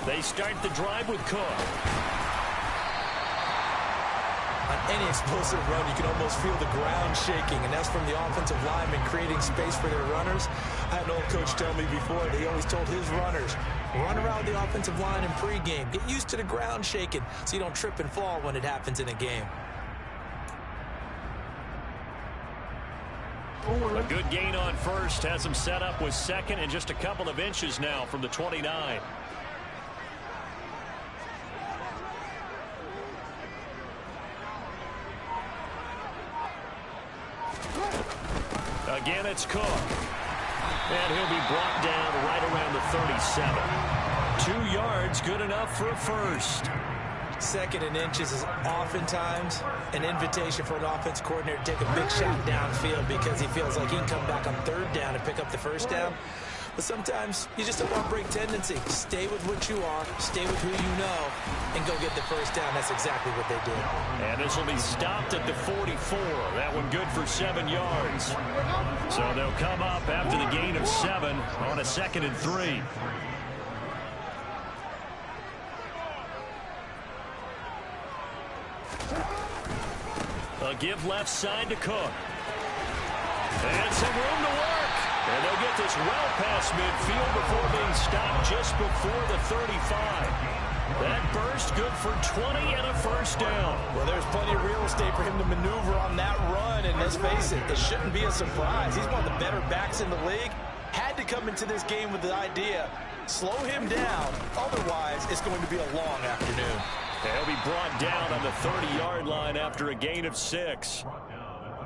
They start the drive with Cook. On any explosive run, you can almost feel the ground shaking, and that's from the offensive linemen creating space for their runners. I had an old coach tell me before, he always told his runners, run around the offensive line in pregame. Get used to the ground shaking so you don't trip and fall when it happens in a game. A good gain on first. Has him set up with second and just a couple of inches now from the 29. Again, it's Cook. And he'll be brought down right around the 37. 2 yards, good enough for a first. Second and inches is oftentimes an invitation for an offense coordinator to take a big shot downfield because he feels like he can come back on third down and pick up the first down. But sometimes you just don't want to break tendency. Stay with what you are, stay with who you know, and go get the first down. That's exactly what they did. And this will be stopped at the 44. That one good for 7 yards. So they'll come up after the gain of 7 on a 2nd and 3. A give left side to Cook. And some room to work. And they'll get this well past midfield before being stopped just before the 35. That burst good for 20 and a first down. Well, there's plenty of real estate for him to maneuver on that run. And let's face it, it shouldn't be a surprise. He's one of the better backs in the league. Had to come into this game with the idea, slow him down. Otherwise, it's going to be a long afternoon. He'll be brought down on the 30-yard line after a gain of 6.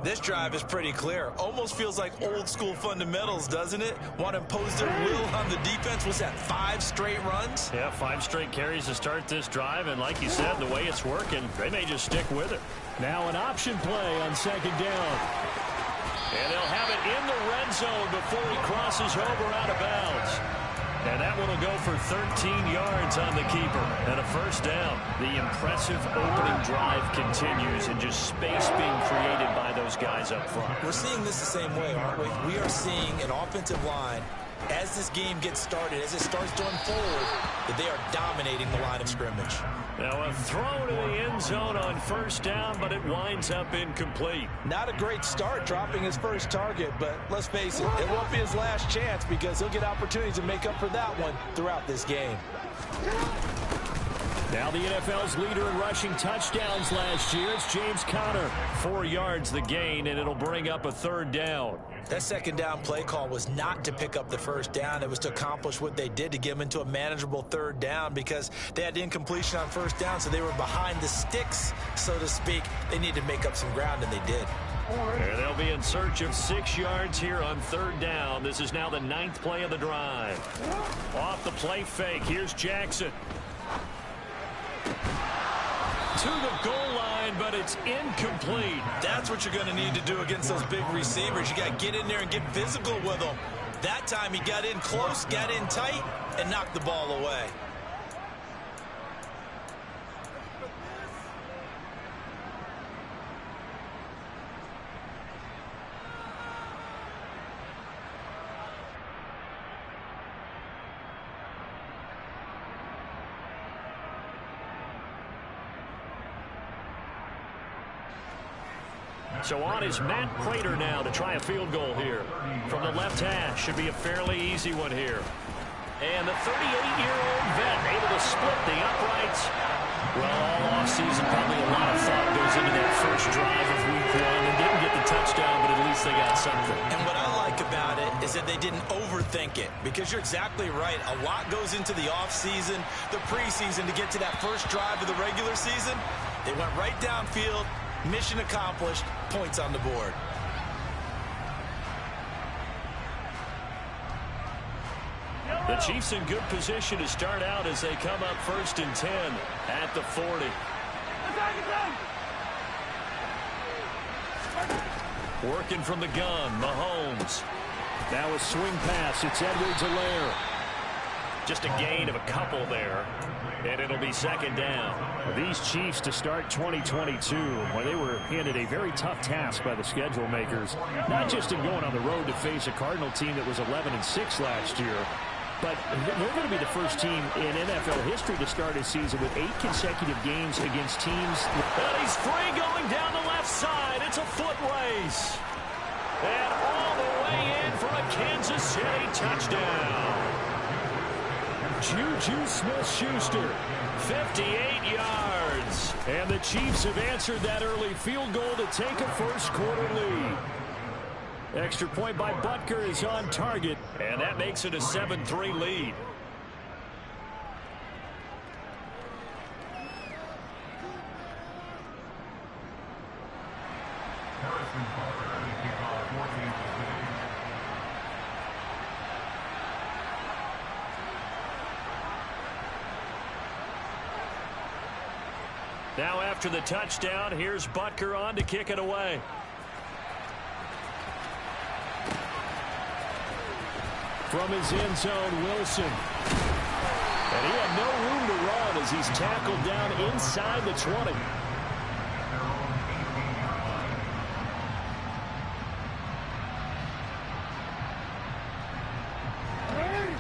This drive is pretty clear. Almost feels like old-school fundamentals, doesn't it? Want to impose their will on the defense. Was that 5 straight runs? Yeah, 5 straight carries to start this drive. And like you said, the way it's working, they may just stick with it. Now an option play on 2nd down. And they'll have it in the red zone before he crosses over out of bounds. And that one will go for 13 yards on the keeper and a first down. The impressive opening drive continues and just space being created by those guys up front. We're seeing this the same way, aren't we? We are seeing an offensive line, as this game gets started, as it starts to unfold, that they are dominating the line of scrimmage. Now a throw to the end zone on first down, but it winds up incomplete. Not a great start dropping his first target, but let's face it, it won't be his last chance because he'll get opportunities to make up for that one throughout this game. Now the NFL's leader in rushing touchdowns last year, it's James Conner. 4 yards the gain, and it'll bring up a 3rd down. That 2nd down play call was not to pick up the first down. It was to accomplish what they did to get them into a manageable 3rd down because they had incompletion on first down, so they were behind the sticks, so to speak. They needed to make up some ground, and they did. And they'll be in search of 6 yards here on 3rd down. This is now the 9th play of the drive. Off the play fake, here's Jackson. To the goal line, but it's incomplete. That's what you're going to need to do against those big receivers. You got to get in there and get physical with them. That time he got in close, got in tight, and knocked the ball away. So on is Matt Prater now to try a field goal here. From the left hash, should be a fairly easy one here. And the 38-year-old vet able to split the uprights. Well, all offseason, probably a lot of thought goes into that first drive of week 1. They didn't get the touchdown, but at least they got something. And what I like about it is that they didn't overthink it, because you're exactly right. A lot goes into the offseason, the preseason to get to that first drive of the regular season. They went right downfield. Mission accomplished, points on the board. The Chiefs in good position to start out as they come up 1st and 10 at the 40. Working from the gun, Mahomes. Now a swing pass, it's Edwards-Helaire. Just a gain of a couple there. And it'll be second down. These Chiefs to start 2022, where they were handed a very tough task by the schedule makers, not just in going on the road to face a Cardinal team that was 11-6 last year, but they're going to be the first team in NFL history to start a season with 8 consecutive games against teams. And he's free going down the left side. It's a foot race. And all the way in for a Kansas City touchdown. Juju Smith-Schuster, 58 yards. And the Chiefs have answered that early field goal to take a first-quarter lead. Extra point by Butker is on target. And that makes it a 7-3 lead. Now after the touchdown, here's Butker on to kick it away. From his end zone, Wilson. And he had no room to run as he's tackled down inside the 20.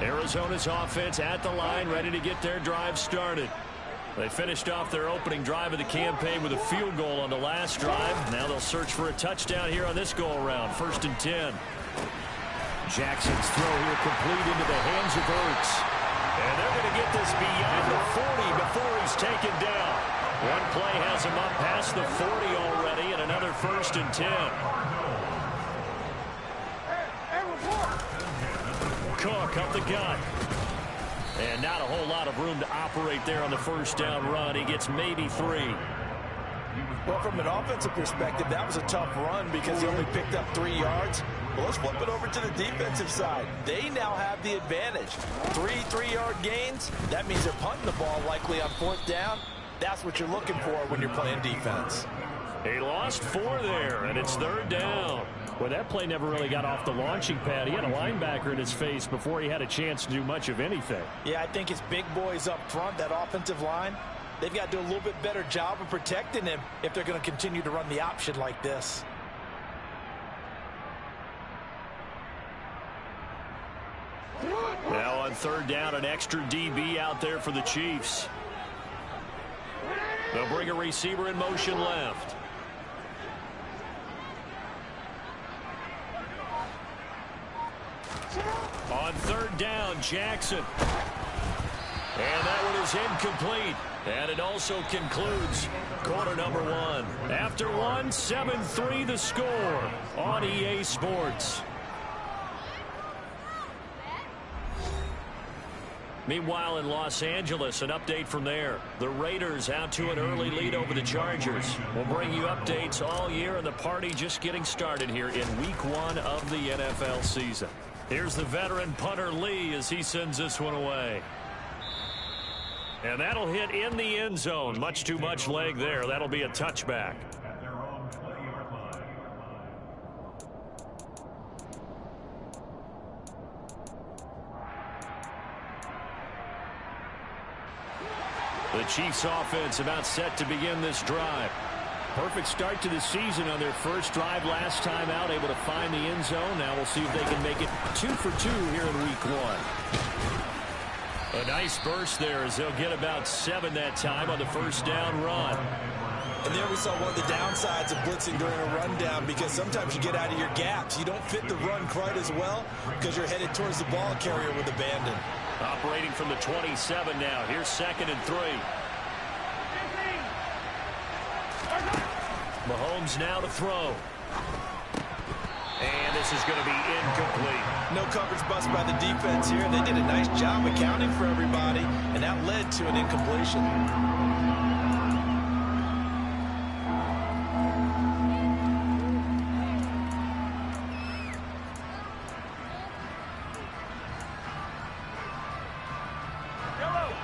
Arizona's offense at the line, ready to get their drive started. They finished off their opening drive of the campaign with a field goal on the last drive. Now they'll search for a touchdown here on this go-around. 1st and 10. Jackson's throw here complete into the hands of Ertz. And they're going to get this beyond the 40 before he's taken down. One play has him up past the 40 already, and another 1st and 10. Cook up the gut. And not a whole lot of room to operate there on the first down run. He gets maybe 3. Well, from an offensive perspective, that was a tough run because he only picked up 3 yards. Well, let's flip it over to the defensive side. They now have the advantage. 3 3-yard gains. That means they're punting the ball likely on 4th down. That's what you're looking for when you're playing defense. He lost 4 there, and it's 3rd down. Well, that play never really got off the launching pad. He had a linebacker in his face before he had a chance to do much of anything. Yeah, I think his big boys up front, that offensive line, they've got to do a little bit better job of protecting him if they're going to continue to run the option like this. Now on 3rd down, an extra DB out there for the Chiefs. They'll bring a receiver in motion left. On 3rd down, Jackson. And that one is incomplete. And it also concludes quarter number 1. After 1, 7-3 the score on EA Sports. Meanwhile, in Los Angeles, an update from there. The Raiders out to an early lead over the Chargers. We'll bring you updates all year, and the party just getting started here in Week 1 of the NFL season. Here's the veteran punter Lee as he sends this one away. And that'll hit in the end zone. Much too much leg there. That'll be a touchback. The Chiefs offense about set to begin this drive. Perfect start to the season on their first drive last time out, able to find the end zone. Now we'll see if they can make it 2 for 2 here in Week 1. A nice burst there as they'll get about 7 that time on the first down run. And there we saw one of the downsides of blitzing during a rundown, because sometimes you get out of your gaps. You don't fit the run quite as well because you're headed towards the ball carrier with abandon. Operating from the 27 now. Here's 2nd and 3. Mahomes now to throw. And this is going to be incomplete. No coverage bust by the defense here. They did a nice job accounting for everybody, and that led to an incompletion.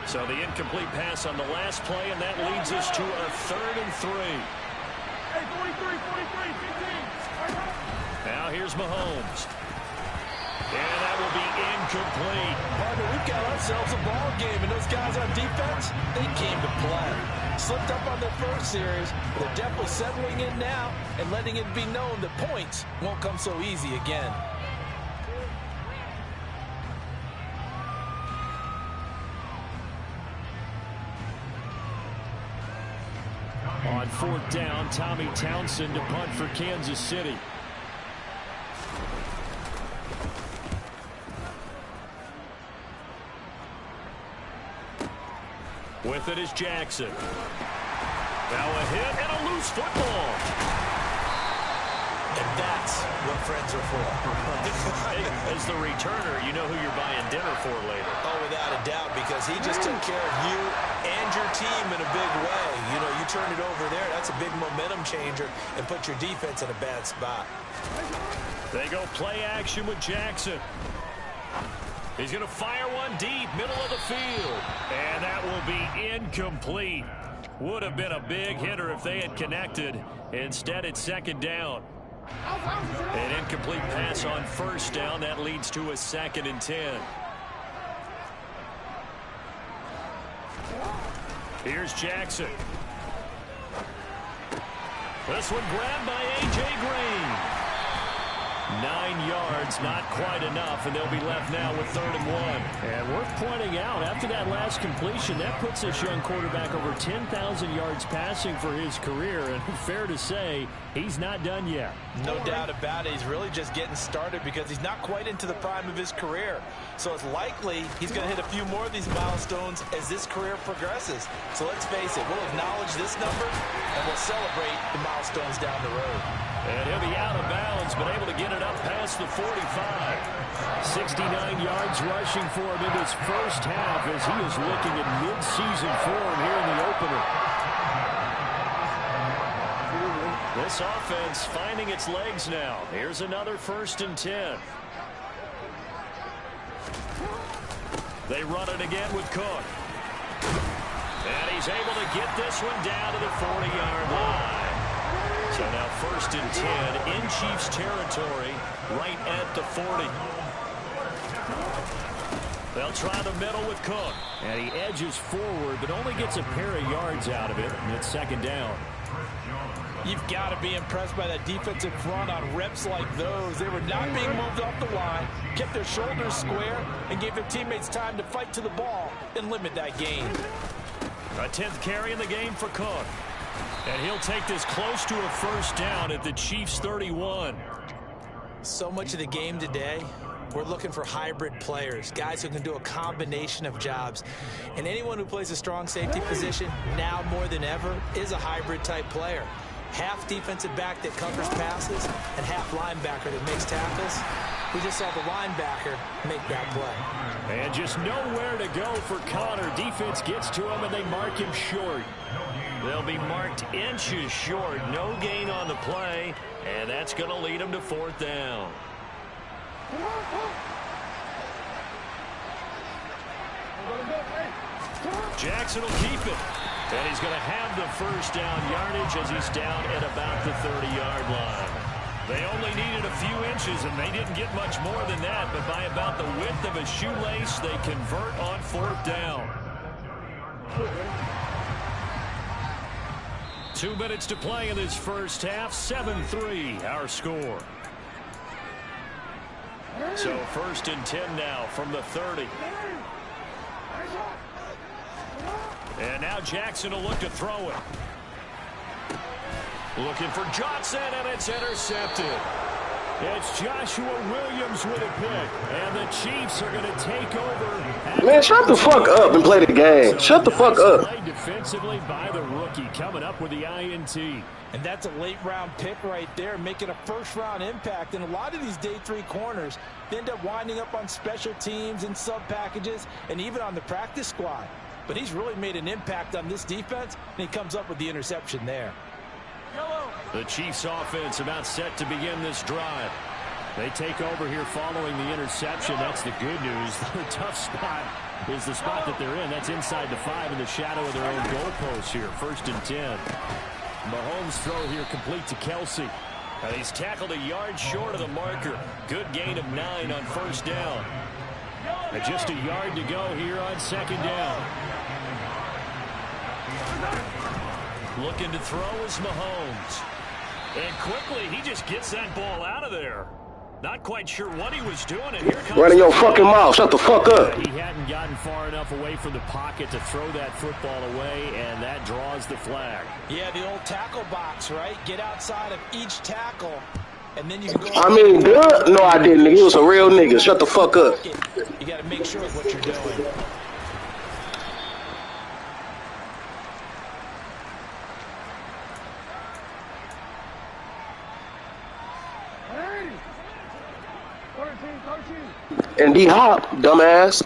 So the incomplete pass on the last play, and that leads us to a 3rd and 3. Now here's Mahomes. And that will be incomplete. Partner, we've got ourselves a ball game, and those guys on defense, they came to play. Slipped up on their first series, but they're definitely settling in now and letting it be known that points won't come so easy again. On 4th down, Tommy Townsend to punt for Kansas City. With it is Jackson. Now a hit and a loose football. And that's what friends are for. Hey, as the returner, you know who you're buying dinner for later. Oh, without a doubt, because he just took care of you and your team in a big way. You know, you turn it over there, that's a big momentum changer and put your defense in a bad spot. They go play action with Jackson. He's going to fire one deep, middle of the field. And that will be incomplete. Would have been a big hitter if they had connected. Instead, it's 2nd down. An incomplete pass on 1st down. That leads to a 2nd and 10. Here's Jackson. This one grabbed by A.J. Green. 9 yards, not quite enough, and they'll be left now with 3rd and 1. And worth pointing out, after that last completion, that puts this young quarterback over 10,000 yards passing for his career. And fair to say, he's not done yet. No doubt about it. He's really just getting started because he's not quite into the prime of his career. So it's likely he's going to hit a few more of these milestones as this career progresses. So let's face it, we'll acknowledge this number and we'll celebrate the milestones down the road. And he'll be out of bounds, but able to get it up past the 45. 69 yards rushing for him in his first half as he is looking at mid-season form here in the opener. This offense finding its legs now. Here's another 1st and 10. They run it again with Cook. And he's able to get this one down to the 40-yard line. So now 1st and 10 in Chiefs territory, right at the 40. They'll try the middle with Cook. And he edges forward, but only gets a pair of yards out of it, and it's 2nd down. You've got to be impressed by that defensive front on reps like those. They were not being moved off the line, kept their shoulders square, and gave their teammates time to fight to the ball and limit that gain. A 10th carry in the game for Cook. And he'll take this close to a 1st down at the Chiefs' 31. So much of the game today, we're looking for hybrid players, guys who can do a combination of jobs. And anyone who plays a strong safety position, now more than ever, is a hybrid type player. Half defensive back that covers passes and half linebacker that makes tackles. We just saw the linebacker make that play. And just nowhere to go for Connor. Defense gets to him and they mark him short. They'll be marked inches short. No gain on the play. And that's going to lead them to 4th down. Jackson will keep it. And he's going to have the 1st down yardage as he's down at about the 30-yard line. They only needed a few inches, and they didn't get much more than that. But by about the width of a shoelace, they convert on 4th down. 2 minutes to play in this first half. 7-3, our score. So 1st and 10 now from the 30. And now Jackson will look to throw it. Looking for Johnson, and it's intercepted. It's Joshua Williams with a pick, and the Chiefs are going to take over. Man, shut the fuck up and play the game. Shut the fuck up. Played defensively by the rookie, coming up with the INT. And that's a late-round pick right there, making a first-round impact. And a lot of these day 3 corners, they end up winding up on special teams and sub-packages and even on the practice squad. But he's really made an impact on this defense, and he comes up with the interception there. The Chiefs offense about set to begin this drive. They take over here following the interception. That's the good news. The tough spot is the spot that they're in. That's inside the 5 in the shadow of their own goalpost here. 1st and 10. Mahomes' throw here complete to Kelsey. And he's tackled a yard short of the marker. Good gain of 9 on first down. And just a yard to go here on second down. Looking to throw is Mahomes. And quickly, he just gets that ball out of there. Not quite sure what he was doing, and here comes... Running your fucking mouth. Shut the fuck up. He hadn't gotten far enough away from the pocket to throw that football away, and that draws the flag. Yeah, the old tackle box, right? Get outside of each tackle, and then you can go... I mean, duh. No, I didn't. He was a real nigga. Shut the fuck up. You got to make sure of what you're doing. And D-Hop, dumbass.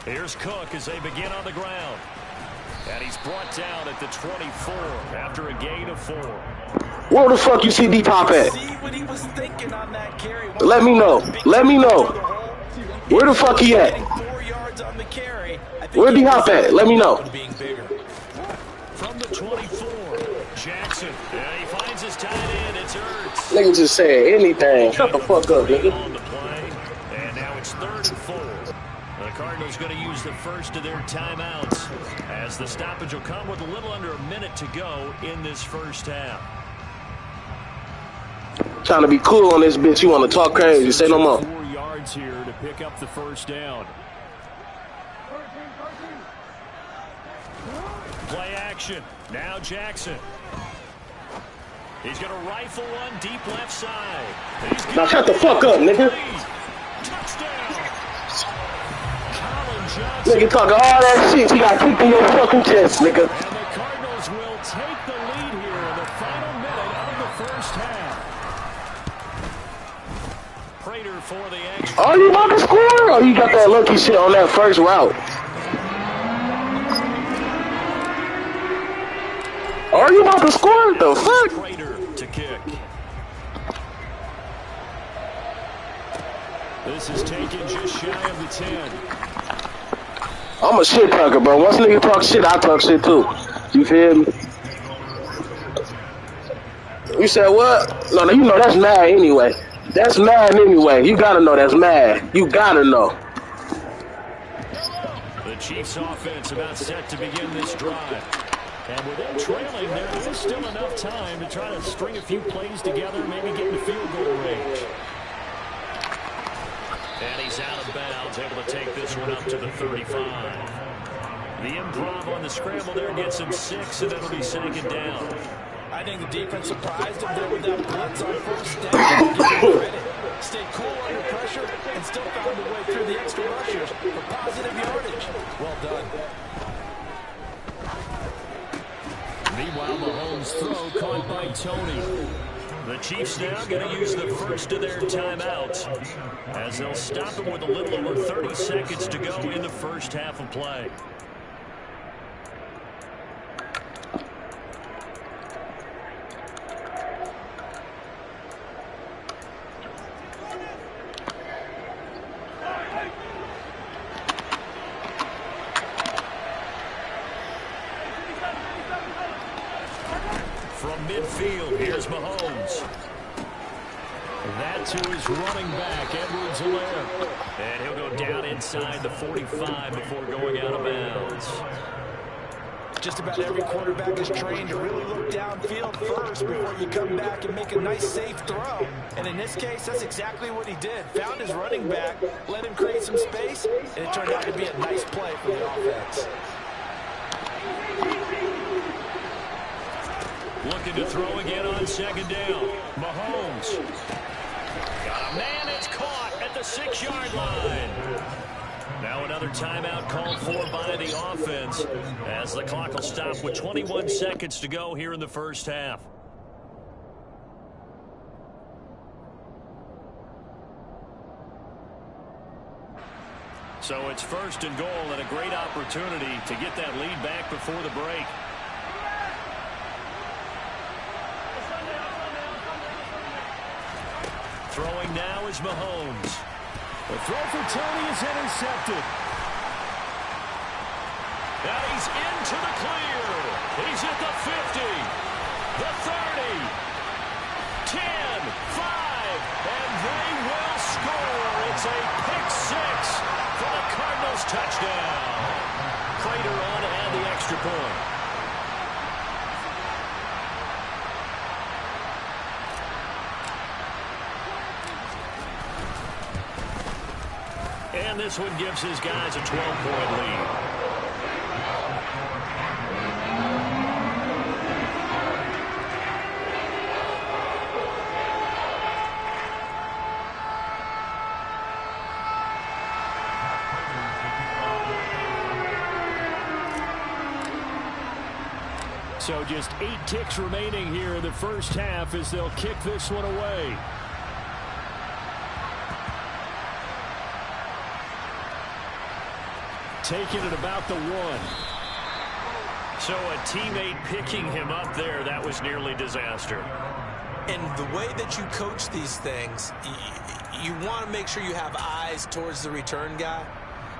Here's Cook as they begin on the ground. And he's brought down at the 24 after a gain of 4. Where the fuck you see D-Hop at? See what he was thinking on that carry. Let me know. Let me know. Where the fuck he at? 4 yards on the carry. Where D-Hop at? Let me know. From the 24, Jackson. And he finds his tight end. It's Ertz. Nigga just said anything. Shut the fuck up, nigga. On the play. And now it's 3rd and 4. The Cardinals going to use the first of their timeouts as the stoppage will come with a little under a minute to go in this first half. Trying to be cool on this bitch. You want to talk crazy. Say no more. 4 yards here to pick up the first down. Play action. Now Jackson. He's going to rifle one deep left side. Now shut the fuck up, nigga. Touchdown. Colin Johnson. Nigga talking all that shit. You got kicked in your fucking chest, nigga. And the Cardinals will take the lead here in the final minute of the first half. Prater for the action. Are you about to score? Or you got that lucky shit on that first route? Are you about to score? The fuck? Prater to kick. This is taken just shy of the 10. I'm a shit talker, bro. Once nigga talk shit, I talk shit too. You feel me? You said what? No, you know that's mad anyway. That's mad anyway. You gotta know that's mad. You gotta know. The Chiefs offense about set to begin this drive. And with them trailing, there is still enough time to try to string a few plays together, maybe get in the field goal range. And he's out of bounds, able to take this one up to the 35. The improv on the scramble there gets him 6, and it'll be 2nd down. I think the defense surprised him there with that blitz on first down. Give him credit. Stayed cool under pressure and still found a way through the extra rushers for positive yardage. Well done. Meanwhile, Mahomes' throw caught by Tony. The Chiefs now going to use the first of their timeouts as they'll stop him with a little over 30 seconds to go in the first half of play. From midfield, here's Mahomes. That to his running back, Edwards-Helaire. And he'll go down inside the 45 before going out of bounds. Just about every quarterback is trained to really look downfield first before you come back and make a nice, safe throw. And in this case, that's exactly what he did. Found his running back, let him create some space, and it turned out to be a nice play for the offense. Looking to throw again on 2nd down. Mahomes. Got a man, it's caught at the 6-yard line. Now another timeout called for by the offense as the clock will stop with 21 seconds to go here in the first half. So it's 1st and goal and a great opportunity to get that lead back before the break. Throwing now is Mahomes. The throw for Tony is intercepted. And he's into the clear. He's at the 50, the 30, 10, 5, and they will score. It's a pick six for the Cardinals touchdown. Prater on and the extra point. And this one gives his guys a 12-point lead. So just 8 ticks remaining here in the first half as they'll kick this one away. Taking it about the 1. So a teammate picking him up there, that was nearly disaster. And the way that you coach these things, you want to make sure you have eyes towards the return guy,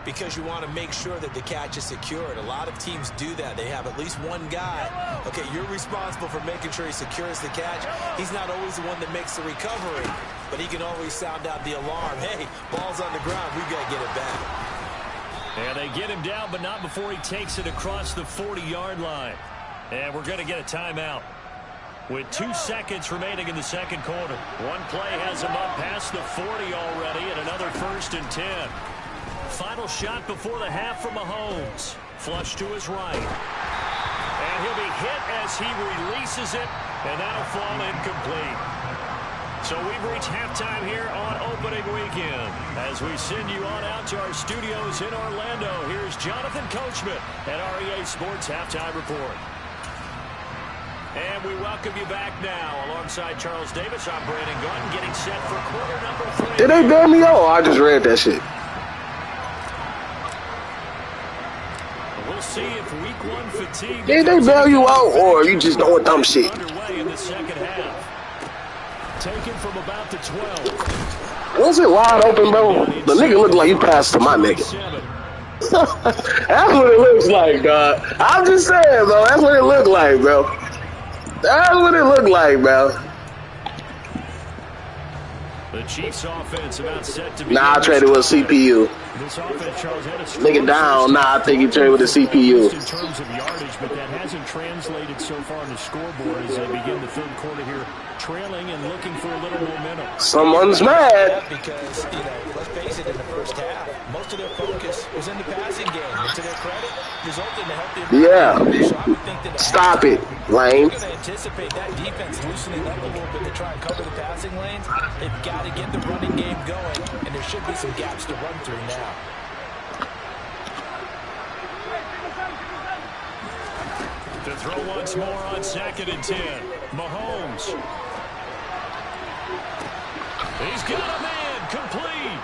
because you want to make sure that the catch is secured. A lot of teams do that. They have at least one guy. Okay, you're responsible for making sure he secures the catch. He's not always the one that makes the recovery, but he can always sound out the alarm. Hey, ball's on the ground. We've got to get it back. And they get him down, but not before he takes it across the 40-yard line. And we're going to get a timeout with 2 seconds remaining in the second quarter. One play has him up past the 40 already, and another 1st and 10. Final shot before the half from Mahomes. Flush to his right. And he'll be hit as he releases it, and that'll fall incomplete. So we've reached halftime here on opening weekend. As we send you on out to our studios in Orlando, here's Jonathan Coachman at REA Sports Halftime Report. And we welcome you back now. Alongside Charles Davis, I'm Brandon Gaudin, getting set for quarter number 3. Did they bail me out? Oh, I just read that shit. We'll see if week 1 fatigue. Did they bail you out, or you just doing dumb shit? Underway in the second half. Taken from about the 12. Was it wide open, bro? The nigga looked like he passed to my nigga. That's what it looks like, dog. I'm just saying, bro. That's what it looked like, bro. That's what it looked like, bro. The Chiefs offense about set to be. Nah, I traded with a CPU. This offense, Charles, had a Nigga down. Nah, I think he traded with a CPU. In terms of yardage, but that hasn't translated so far on the scoreboard as they begin the third quarter here, trailing and looking for a little momentum. Someone's mad. Because, let's face it, in the first half, most of their focus was in the passing game. But to their credit, resulted in a healthy. Yeah. So I would think that Stop it, Lane. We're going to anticipate that defense loosening up a little bit to try and cover the passing lanes. They've got to get the running game going, and there should be some gaps to run through now. To throw once more on 2nd and 10. Mahomes. He's got a man complete.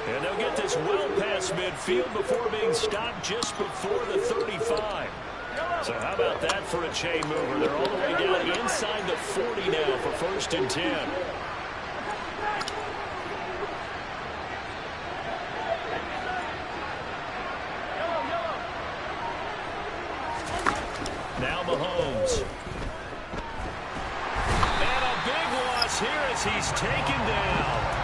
And they'll get this well past midfield before being stopped just before the 35. So how about that for a chain mover? They're all the way down inside the 40 now for 1st and 10. Now Mahomes. And a big loss here as he's taken down.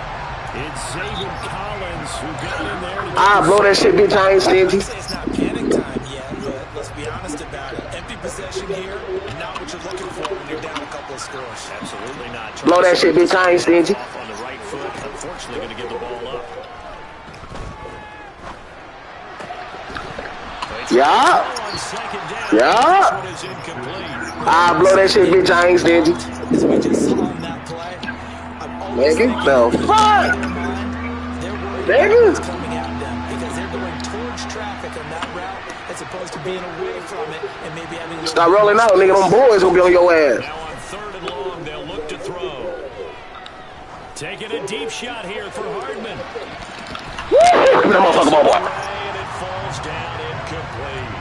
It's Zaven Collins who got in there. Ah, blow that shit, bitch. I ain't stingy. It's not panic time yet, but let's be honest about it. Empty possession here, not what you're looking for when you're down a couple of scores. Absolutely not. Blow that shit, bitch. I ain't stingy. Off on the right foot. Unfortunately, going to give the ball up. Yeah. Yeah. Ah, blow that shit, bitch. I ain't stingy. As we just saw on that play, Nigga, the fuck? Nigga. coming at them because they're going towards traffic on that route as opposed to being away from it and maybe having. Stop rolling out, nigga. Them boys will be on your ass. Now on 3rd and long, they'll look to throw. Taking a deep shot here for Hardman. Woo! That motherfucker, my boy. And it falls down incomplete.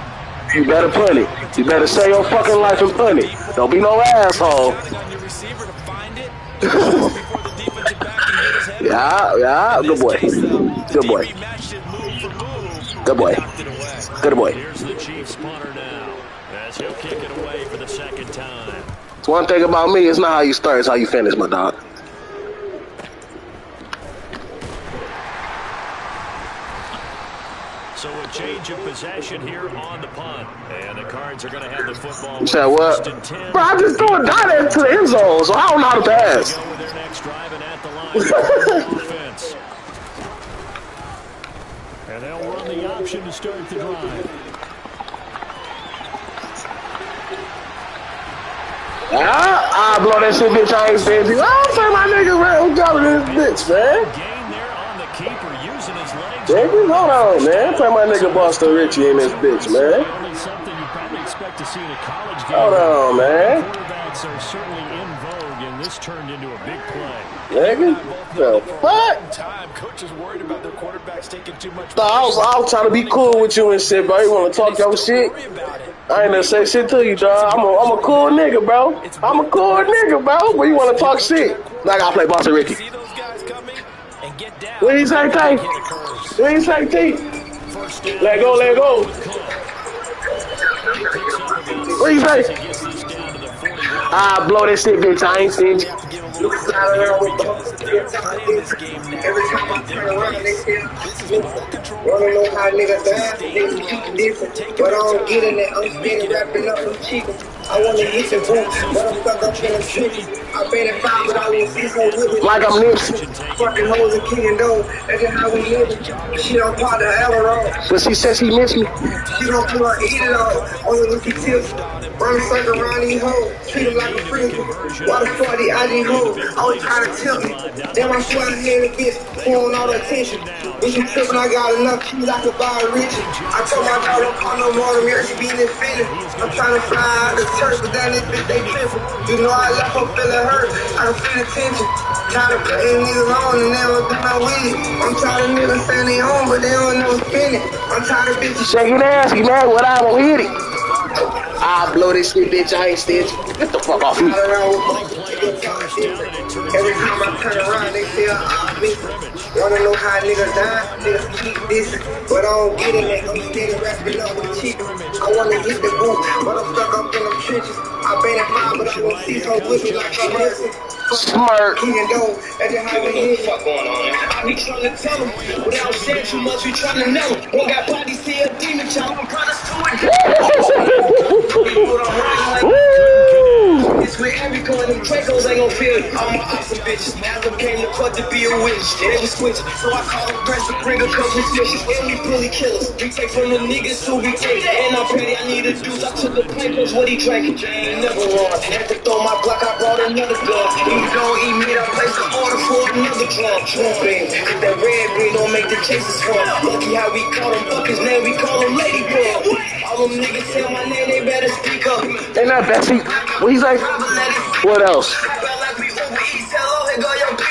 You better punt it. You better save your fucking life and punt it. Don't be no asshole. On your receiver to find it before the defensive back can get his head. Yeah. Good boy. Good boy. Good boy. Good boy. Here's the Chiefs punter now, as he'll kick it away for the second time. It's one thing about me, it's not how you start, it's how you finish, my dog. So a change of possession here on the punt. And the Cards are going to have the football. You said what? Bro, I just threw a dot to the end zone, so I don't know how to pass. Go with their next drive and at the line offense. And they'll run the option to start the drive. I blow that shit, bitch. I ain't fancy. I'll say my nigga around this bitch, man. Game there on the keeper using his legs. Nigga, hold on, man. Play my nigga Boston Richie in this bitch, man. Only something you probably expect to see in a college game. Hold on, man. Quarterbacks are certainly in vogue, and this turned into a big play. Nigga, the fuck? Time, coaches worried about their quarterbacks taking too much. I was trying to be cool with you and shit, bro. You want to talk your shit? I ain't gonna say shit to you, dog. I'm a cool nigga, bro. I'm a cool nigga, bro. But you want to talk shit? Like I play Boston Ricky. See those guys coming and get down. What you say, T? What you say, T? Let go, let go. What you say? I blow that shit, bitch. I ain't seen you. Every time I turn around, they say, wanna know how niggas die? Niggas keep different, but I don't get in that. I'm standing wrapping up them chickens. I wanna hit the boot, but I'm stuck up in the trenches. I been at 5, but I won't see her with me. Like I'm Nipsey. Fucking hoes and king and dome. That's just how we live. She don't part the Aileron. But she said she missed me. She don't pull her eat it all. Only look at tips. Run a circle around these hoes. Treat them like a freezer. Why the fuck the IG hoes? Always trying to tell me. Damn, I swear I had a bitch. Pulling all the attention. When you tripping, I got enough keys I could buy a Richie. I told my dog don't call no more. I'm here to be in this feeling. I'm trying to fly out the church, but down this bitch they tripping. You know I left her feeling hurt. I can feel the tension. Trying to put these niggas on and they don't do my with it. I'm tired of niggas saying they home, but they don't never spin it. I'm tired of bitches shaking ass, you mad? What I don't hit it. I blow this shit, bitch. I ain't stingy. Get the fuck off me. Every time I turn around, they say I'm missing. Wanna know how niggas die? Niggas keep this, but I don't get in that. I'm standing wrapping up with chicken. I wanna hit the boot, but I'm stuck up in them trenches. I been at 5, but I won't see her with me like I'm missing. Smart. King and dome, that's just how we live. Fuck going on? I be trying to tell them, without saying too much, we trying to know. One got bodies here, demon child, I'm proud to it's with every gun, them Dracos ain't gon' feel it. All my awesome bitches, Malcolm came to court to be a witch. They was switching, so I called them press to bring a couple fishes. And we bully killers, we take from the niggas who we take. And I'm petty, I need a deuce, I took the plane, cause what he drank. Ain't never wrong, had to throw my block, I brought another gun. He gon' eat me, I place an order for another drum. Bean, that red bean don't make the cases fun. Lucky how we call him, fuck his name, we call him Ladybug. All them niggas say my name, they better speak up. They not Betsy. What he say? What else?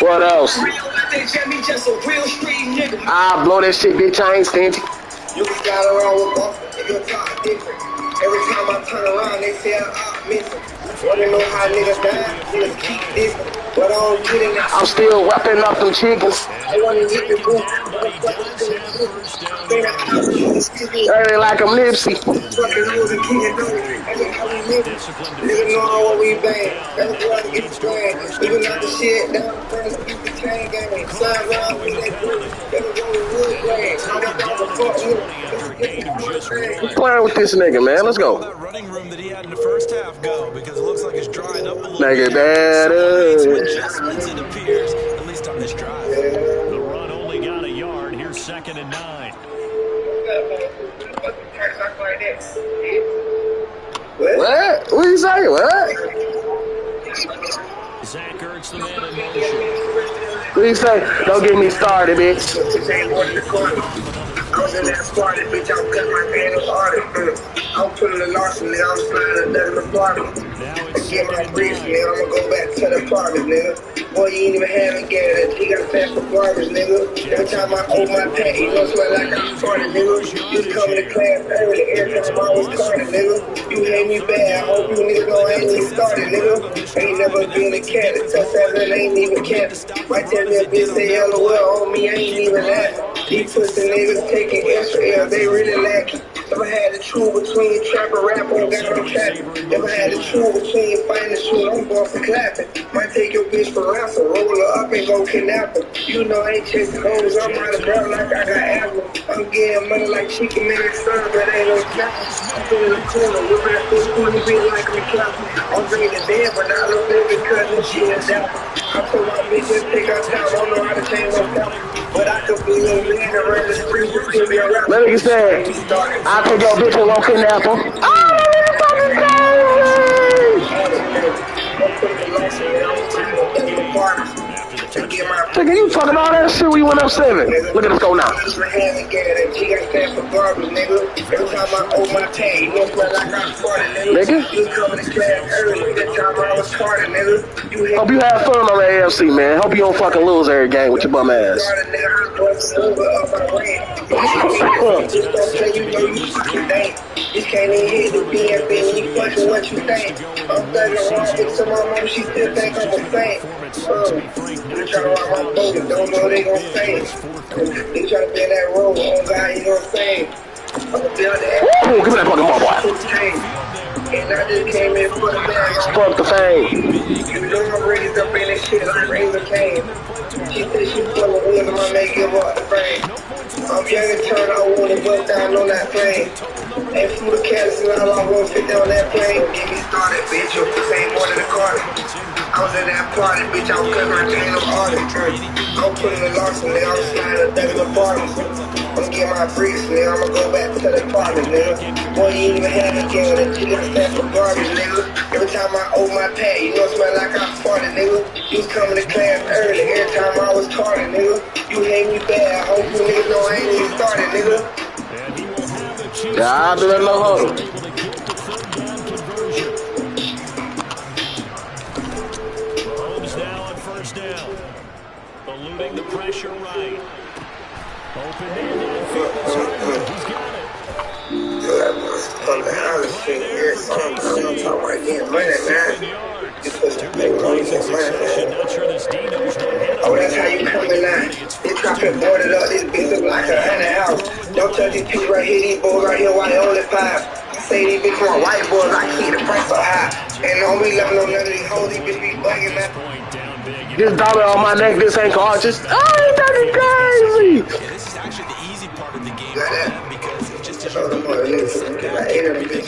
What else? I blow that shit, bitch. I ain't stingy. You got around with boss, and your talk different. Every time I turn around, they say I'm missing. Wanna know how niggas die? Niggas keep this, but I don't get in that. I'm still wrapping up them chickens. I wanna hit the boot. Early like I'm Nipsey. Fucking hoes and king and dome. That's how we live. Niggas know what we bang. That's why I get the brand. Even out the shit down, friends keep the chain gang. Slide around with that group. Better go with wood grain. I'm about to fuck you. Playing with this nigga, man. Let's go. That running room that he had in the first half go, because it looks like it's drying up a little Nigga, bit. that Some adjustments, it appears, at least on this drive. The run only got a yard. Here's 2nd and 9. What? What you say? What? Zach Ertz, the man in motion. What you say? Don't get me started, bitch. I was in that squad, bitch, I'm cutting my hand hard. I'm putting the larson, nigga, I'm sliding the apartment. Get my bricks, nigga, I'ma go back to the apartment, nigga. Boy, you ain't even having gas, he got fast for garbage, nigga. Every time I open my pack, he gon' smell like I'm farted, nigga. You coming to class early, every time I was carded, nigga. You hate me bad, I hope you niggas gon' hate me started, nigga. Ain't never been a cat, the tough ass ain't even cat. Might tell me a bitch say LOL on me, I ain't even that. These pussy niggas taking extra L, they really lacking. Never had to choose between trap and rap or got no trapping. Never had to choose between fighting and shoot. I'm going for clapping. Might take your bitch for ransom. Roll her up and go kidnap her. You know I ain't chasing hoes. I'm out of barrel like I got apples. I'm getting money like chicken man and son, but ain't no snapping. I'm in the corner. Look back to the school and be like me clapping. I'm bringing it dead, but not a baby cousin. She a dapper. I told my bitch just take her time. I don't know how to change no stuff. But I could be a man around the street and still be around. Let me say, I take your bitch and walk in there. Oh, nigga, you talking all that shit when you went up 7. Look at us go now. She got stand for garbage, nigga. Every time I owe my pay, you know, like I got started, nigga. You coming to class early, that time I was started, nigga. Hope you have fun on the AFC, man. Hope you don't fucking lose every game with your bum ass. You can't even hit the BFB when you fucking what you think. I'm thugging wrong with some of my mom, she still think I'm a saint. They try to rock my boat, don't know they gon' say it. They try to bend that road, oh God, you know what I'm saying? I'm gonna build that. Ooh, give me that fucking ball, boy. And I just came in for the man. Fuck the fame. You know I'm ready to bring this shit like Razor Kane. She said she full of wisdom, I may give up the frame. I'm young and turned, I wanna bust down on that plane. And through the cats and all I wanna fit down that plane. Get me started, bitch, you ain't more than a Carter. I was in that party, bitch, I was cooking, I ain't no artist. I'm putting the loss in there, I'm sliding a thing in the bottom. I'm getting my freaks, nigga, I'ma go back to the apartment, nigga. Boy, you ain't even had a game, and you got stand for garbage, nigga. Every time I owe my pay, you know, smell like I farted, nigga. You was coming to class early, every time I was tardy, nigga. You hate me bad, I hope you niggas know I ain't even started, nigga. Yeah, I do that no huddle. Mahomes now on first down. Eluding the pressure right. Open man downfield. He's got it. Oh, that's how you coming now. This traffic boarded up, this bitch look like a 100 house. Don't touch these people right here, these boys right here, why they only 5? I say these bitch want white boys, I keep the price so high. And don't be loving on none of these hoes, these bitch be bugging, man. This dollar on my neck, this ain't arches. Oh, that's crazy. Yeah, this is actually the easy part of the game for them because it's just a in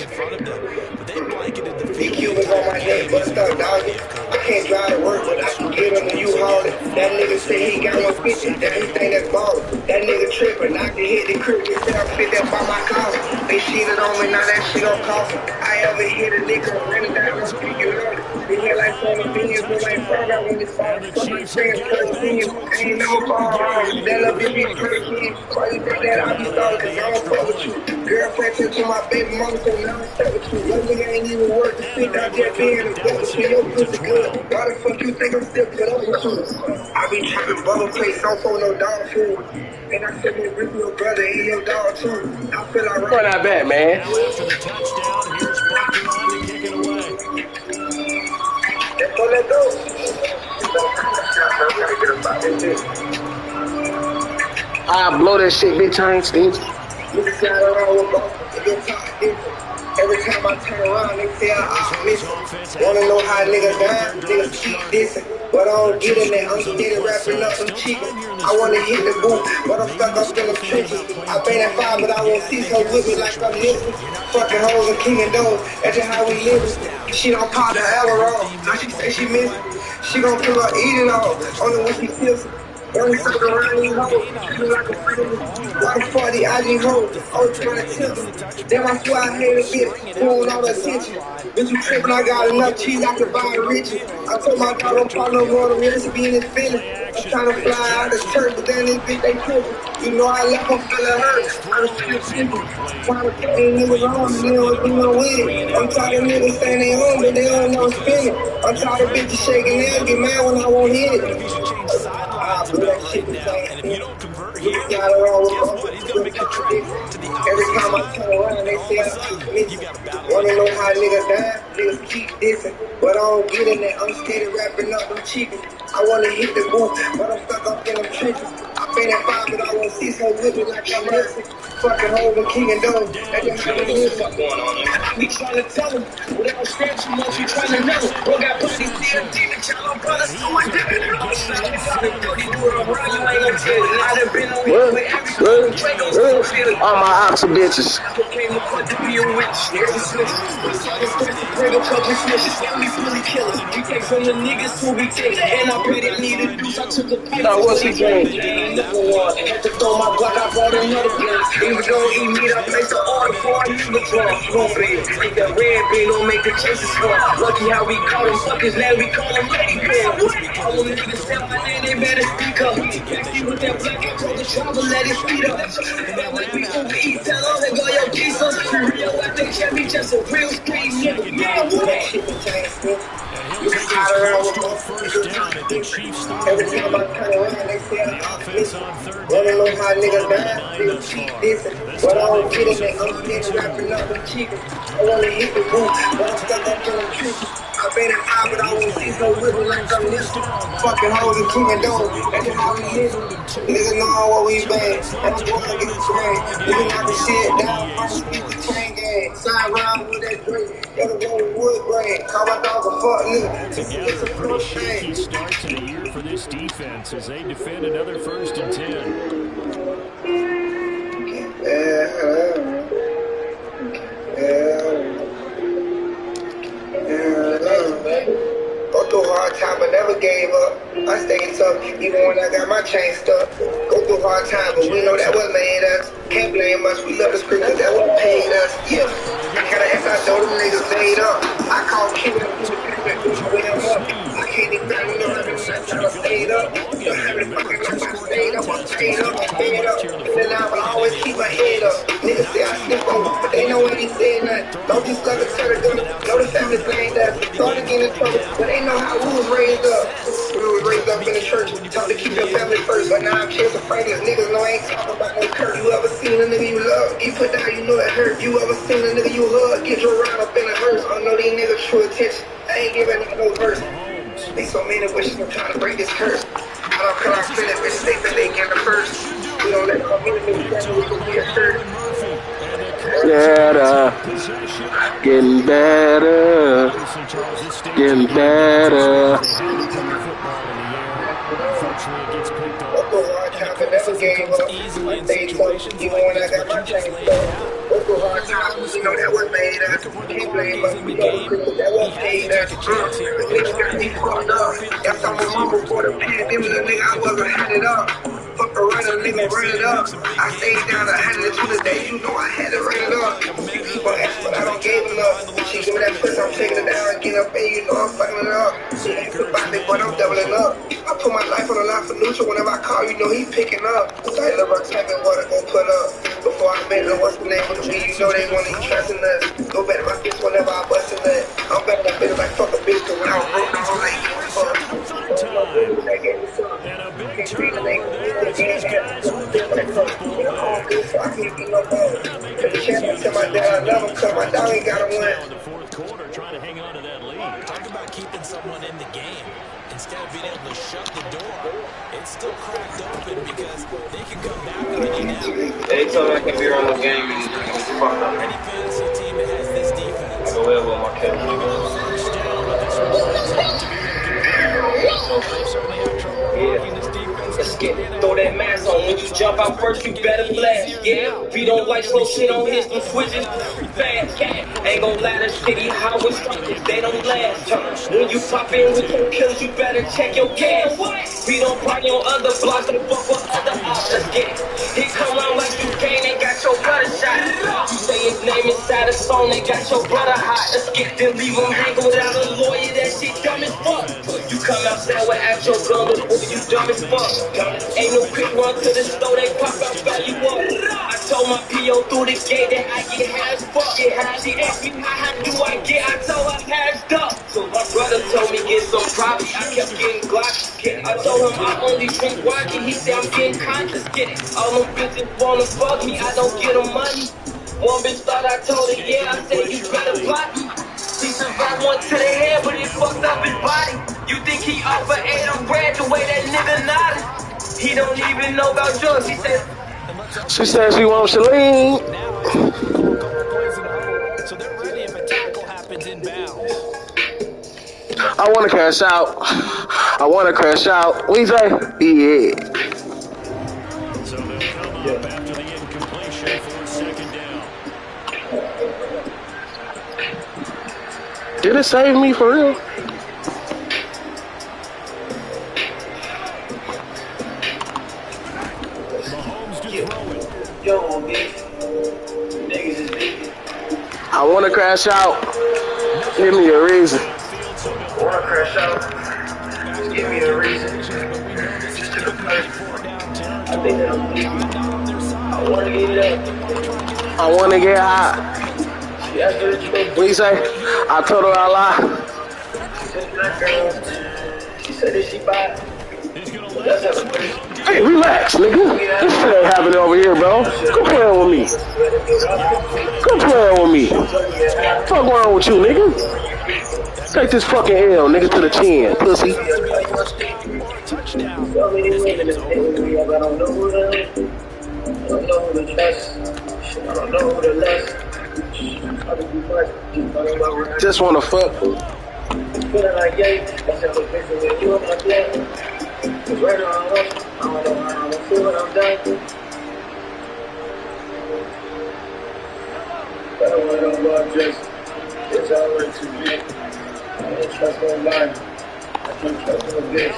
front of them. But they blanketed the Big Cubans on my neck, bust up, dog. I can't drive to work, but I can get him and you haul it. That nigga say he got no 50, that he think that's ballin'. That nigga trippin', I can hit the crib, get that fit that by my collar. They cheated on me, now that shit gon' cost me. I ever hit a nigga, ran it down, I'm speaking on it. They hit like 20 beans, but like frog out when it's fall. Fuck my friends, ain't no ball. That little bitch be pretty. Why you think that I be started, cause I don't fuck with you. Girlfriend to my baby mama, so now I'm stuck with you. That nigga ain't even worth the shit, I just being a fuck with you. Your pussy good. Why the fuck you think I'm still put up with you? I be trapping bubble plates, don't throw no dog food. And I said, me with your brother, he your dog too. I feel like Run that back, man. After the touchdown, here's Bucky on to kick it away. let's go, let's go. I blow that shit, bitch. I ain't stingy. Every time I turn around, they say I miss it. Wanna know how niggas die? Niggas keep dissing. But I don't get in there, I'm steady wrapping up some chicken. I wanna hit the booth, but I'm stuck up in the trenches. I been at 5, but I won't see her with me like I'm missing. Fucking hoes and king and dough, that's just how we live. She don't pop the Adderall, now she say she miss it. She gon' pull her eating off, only when she feels it. Only fuck around these hoes, treat like a friend. Why the fuck the IG hoes, always trying to tilt me. Damn, I swear I hate a bitch, pulling all the attention. Bitch, you trippin', I got enough cheese, I can buy a riches. I told my dog, don't pop no more, the realest be in his feelings. I'm trying to fly out the church, but then this bitch, they trippin'. You know I left them feeling hurt, I was still simple. Trying to put these niggas on, and they don't do no win. I'm tired of niggas saying they home, but they don't know spinning. I'm tired of bitches shaking their get mad when I won't hit it. That shit and if you don't convert here, guess what? He's going to make the trip to the every time I turn around, they say I miss it. Wanna know how niggas die? Niggas keep dissing. But I don't get in there, I'm steady wrapping up them chickens. I wanna hit the booth, but I'm stuck up in them trenches. I been at 5, but I won't see so with me like I'm Mercy. Fucking home with King and Dome. That just how it is. What's going on? I be trying to tell him. Without scratch too much, you trying to know. Bro got body still demon, y'all brothers doing different. I'm sorry, you do it around, you ain't gonna tell it. I done been on here with every Draco still feel it. All my oxen bitches. Came up with the be a witch. There's a switch. Bring a couple snitches, and we fully kill it. We take from the niggas who we take. And I bet I need a deuce. I took a pill. Now what's he saying? Number one. Had to throw my block, I bought another gun. Even though eat meat, I placed the order for a new draw. Spoon-fed. Take that red bean, don't make the chases hard. Lucky how we call them fuckers, now we call them lady girl. All them niggas tell my name, they better speak up. Back with that black, I told the travel, let it speed up. That like we overeat, tell all that go, yo, Jesus. Real, I think Chevy just a real street nigga. Yeah, what? You can ride around with first down at the Chiefs. every time I turn around, they say I'm listen. Wanna know how niggas die? Still cheap this. But I don't get it, I'm still rapping up and cheating. I wanna hit the booth, but I'm stuck up on the tree. I been in 5, but I won't see so little like I'm this. Fucking hoes and King and Dome. That's just how we live. Niggas know what we bang. That's what I get the train. Niggas knock the shit down. First get the train gang. Side round with that drink. Gotta go with wood brain. Call my dog a fuck nigga. Together, a pretty shaky start to the year for this defense as they defend another 1st and 10. Go through a hard time, but never gave up. I stayed tough, even when I got my chain stuck. Go through hard time, but we know that what made us. Can't blame us, we love the script, cause that what paid us. Yeah, I gotta ask, I know them niggas laid up. I call King and win them up. I can't even know how to stayed up. I stayed up. And then I will always keep my head up. Niggas say I slip over, but they know when he said nothing. Don't just love it, tell it good. Know the family playing that. Started getting in trouble, but they know how we was raised up. We was raised up in the church. Taught to keep your family first, but now I'm kids of Franklin. Niggas know I ain't talking about no curse. You ever seen a nigga you love? Get put down, you know it hurt. You ever seen a nigga you hug? Get your ride up in a hearse. I know these niggas true attention. I ain't giving nigga no verse. They so many wishes I'm trying to break this curse. I don't cut off finish, bitch. They think they get the first. We don't let our enemies get we can be a third. Better. Getting better. Getting better. I never gave up. I stayed tough, even when I got my chain stuck. Go through hard times, you know that what made us. Can't blame us, we know that what paid us. Niggas got me fucked up. That's how my mama before the pandemic, the nigga I wasn't had it up. Fuck the runner, nigga, run it up. I stayed down, I had it to the day, you know I had to run it up. People ask, but I don't give enough. She give me that pussy, I'm taking it down, get up, and you know I'm fucking it up. She asked about me, but I'm doubling up. I put my life on the line for neutral, whenever I call, you know he picking up. Tired of our time and what I gon' put up. Before I met them, what's the name of the weed, you know they wanna eat trusting us. Go back to my bitch whenever I bust a nut. I'm back to bitch like fuck a bitch, cause when I was broke, I was like, give a fuck. They gave me some. Can't read the name. So I can't be no more. Cause the champion tell my dad I love him, cause my dog ain't got him win. in the 4th quarter, trying to hang on to that lead. Talk about keeping someone in the game. Instead of being able to shut the door, it's still cracked open because they can come back with any now. They told me I can be around the game and fuck up. Any fantasy team that has this defense. I go well with my kids. First down, but this one is not to be certainly have trouble blocking this defense. Let's get it. Throw that mask on. When you jump out first, you better blast. Yeah, we don't like slow shit on his, them switches. Fast cat. Ain't gon' lie to city how it's structured. They don't last. When you pop in with your kills, you better check your gas. We don't party on other blocks, don't fuck with other ops. Let's get it. He come around like you gang, they got your brother shot. You say his name inside a song, they got your brother hot. Let's get them, leave him hanging without a lawyer. That shit dumb as fuck. You come outside without your gun, boy, you dumb as fuck. Ain't no quick run to the store, they pop out value up. I told my P.O. through the gate that I get high as fuck. She asked me how do I get, I told her passed up. So my brother told me get some property, I kept getting Glocks. I told him I only drink vodka, he said I'm getting conscious. Get it, all them bitches wanna fuck me, I don't get them money. One bitch thought I told her, yeah, I said you better block me. He survived one to the head, but it fucked up his body. You think he off for 8 of red the way that nigga nodded? He don't even know about drugs. He said. She said she wants Shalene. So they're ready if a tackle happens inbounds. I want to crash out. I want to crash out. What you say? Yeah. So they'll come up after the incompletion for second down. Did it save me for real? Mahomes to throw it. Yo, bitch. Niggas is beating. I want to crash out. Give me a reason. I wanna crash out. Just give me a reason. Just to the place. I think that I'm leaving. I wanna get it up. I want to get high. She asked for the truth. What you say? I told her I lie. She said, "Black girl." She said that she buy. That's everything. Hey, relax, nigga. This shit ain't happening over here, bro. Quit playing with me. Quit playing with me. Fuck wrong with you, nigga? Take this fucking L, nigga, to the chin, pussy. So many women in this movie, I don't know who to I don't know who to trust. I don't know who to lust. Just wanna fuck. Feeling like yay, that's how I'm facing with you and my blood. Cause right now I'm up, I don't know how I'm feel when I'm done. But I want to know just, it's always too big. I don't trust nobody. I can't trust no bitch.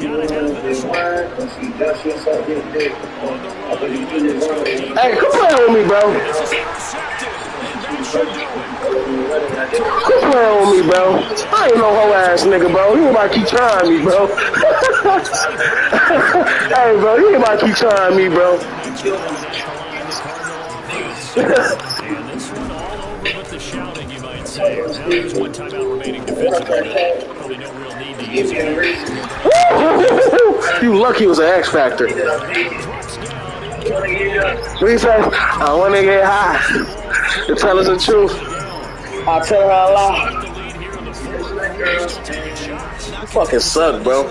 You don't know this wine, cause he does shit so big. I believe in his own. Hey, quit playing with me, bro. Quit playing with me, bro. I ain't no hoe ass nigga, bro. You about to keep trying me, bro. Hey, bro, you about to keep trying me, bro. And this one all over with the shouting, you might say. Now there's one timeout remaining defensively. Probably no real need to use it. You lucky it was an X Factor. What do you say? I want to get high. To tell us the truth. I'll tell her I lie. You fucking suck, bro.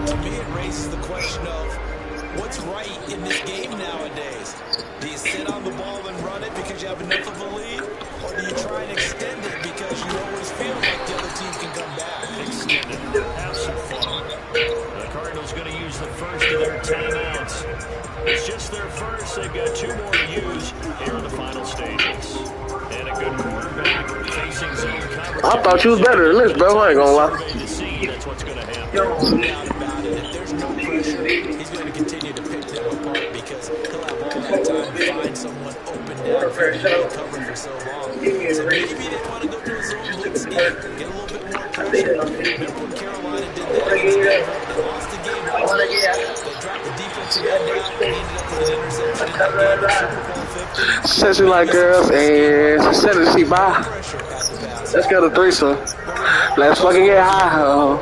To me, it raises the question of what's right in this game nowadays. Do you sit on the ball and run it because you have enough of a lead? Or do you try and extend it because you always feel like the other team can come back? Extend it. Have some fun. The Cardinals going to use the first of their timeouts. It's just their first. They've got two more to use here in the final stages. And a good quarterback facing zone coverage. I thought you was better than this, bro. I ain't gonna lie. That's what's going to happen. No doubt about it. If there's no pressure, he's going to continue to pick them apart because he'll have all that time to find someone open downfield and be covered for so long. So maybe they want to go to his own blitz scheme, get a little bit more pressure. Remember when Carolina did that? They lost the game once. They dropped the defensive end out and ended up with an interception in the Super Bowl 50. Says she like girls and she said that she buy. Let's go to threesome. Let's fucking get high.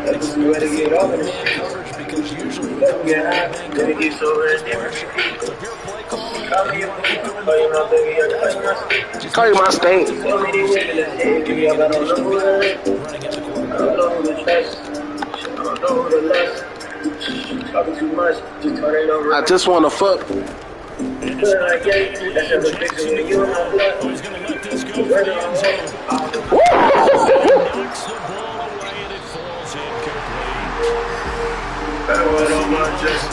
That's the way to get over this shit. Get high, then it gets over and Call you my stain. so many women in this area, but I don't know who to I don't know who to trust. I don't know who to lust. Talking too much, just turn it over. I just wanna fuck. Feeling like yay, that's how I'm fixing with you and my blood. He's going to let this go for Right the now end I'm zone. up. Knocks the ball away and it falls incomplete. Better one on my just,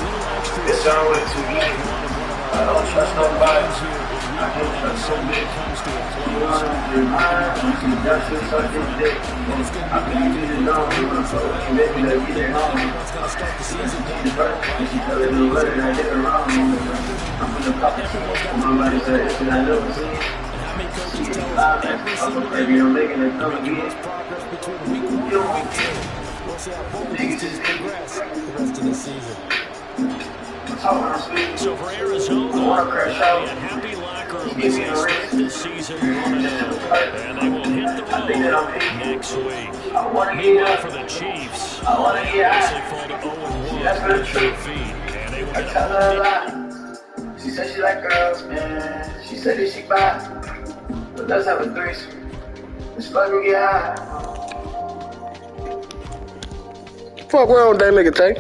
it's always too easy. I don't trust nobody. I can't trust no bitch. You want to do mine, you can just do something dick. I believe you to know, you want to fuck with you, maybe they'll get it home. She tell me the letter that I did it wrong. I'm gonna pop it. My body said, it's what I never seen. She ain't lying. I'm a baby, I'm making it come again. You don't want to. We'll see how both these teams progress the rest of the season. So for Arizona, a happy locker room as they start this season 1-0. And they will hit the road next week. Meanwhile for the Chiefs, they fall to 0-1 at their feet. And they will get a She said she like girls, man. She said that she buy. But let's have a threesome. Let's fucking get high. Fuck wrong with that nigga, Tay?